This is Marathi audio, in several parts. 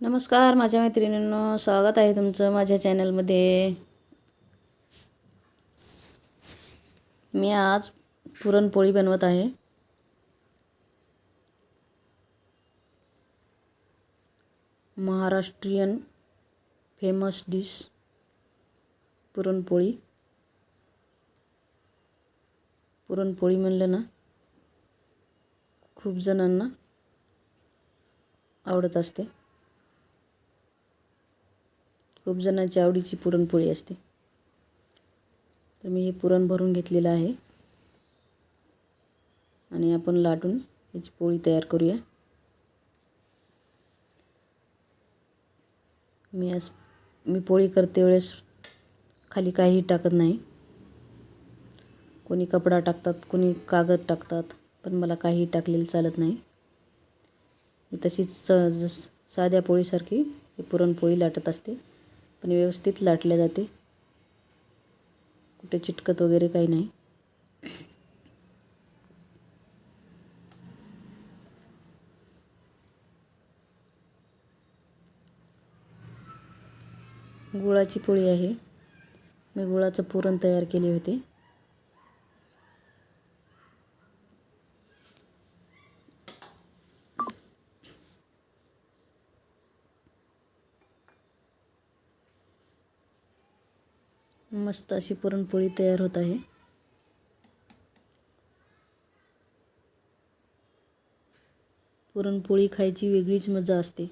नमस्कार माझ्या मैत्रिणींनो, स्वागत आहे तुमचं माझ्या चॅनलमध्ये. मी आज पुरणपोळी बनवत आहे. Maharashtrian famous dish puranpoli. पुरणपोळी म्हणलं ना खूप जणांना आवडत असते. खूप जणांची आवडीची पुरणपोळी असते. तर मी हे पुरण भरून घेतलेलं आहे आणि आपण लाटून याची पोळी तयार करूया. मी पोळी करते वेळेस खाली काही टाकत नाही. कोणी कपडा टाकतात, कोणी कागद टाकतात, पण मला काही टाकलेलं चालत नाही. मी तशीच साध्या पोळीसारखी ही पुरणपोळी लाटत असते, पण व्यवस्थित लाटल्या जाते. कुठे चिटकत वगैरे काही नाही. गुळाची पोळी आहे. मी गुळाचं पुरण तयार केले होते. मस्त अशी पुरणपोळी तयार होत आहे. पुरणपोळी खायची वेगळीच मजा असते.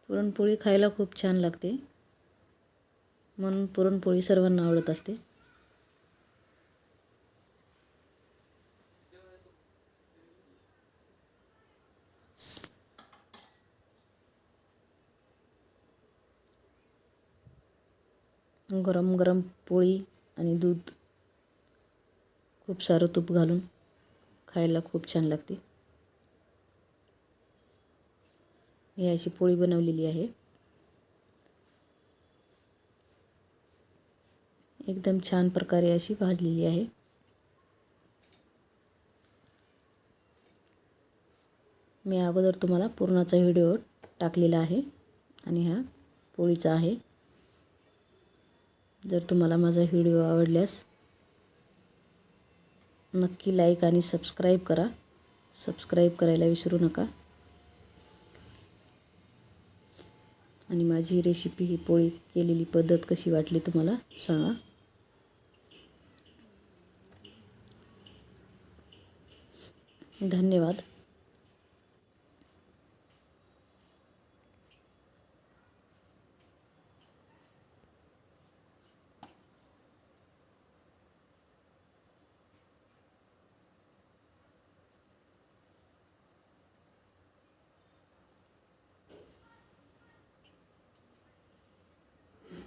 पुरणपोळी खायला खूप छान लागते, म्हणून पुरणपोळी सर्वांना आवडत असते. गरम गरम पोळी आणि दूध, खूप सारं तूप घालून खायला खूप छान लागते. मी अशी पोळी बनवलेली आहे. एकदम छान प्रकारे अशी भाजलेली आहे. मी अगोदर तुम्हाला पुरणाचा व्हिडिओ टाकलेला आहे आणि हा पोळीचा आहे. जर तुम्हाला माझा व्हिडिओ आवडल्यास नक्की लाईक आणि सबस्क्राईब करा. सबस्क्राईब करायला विसरू नका. आणि माझी रेसिपी, ही पोळी केलेली पद्धत कशी वाटली तुम्हाला सांगा. धन्यवाद.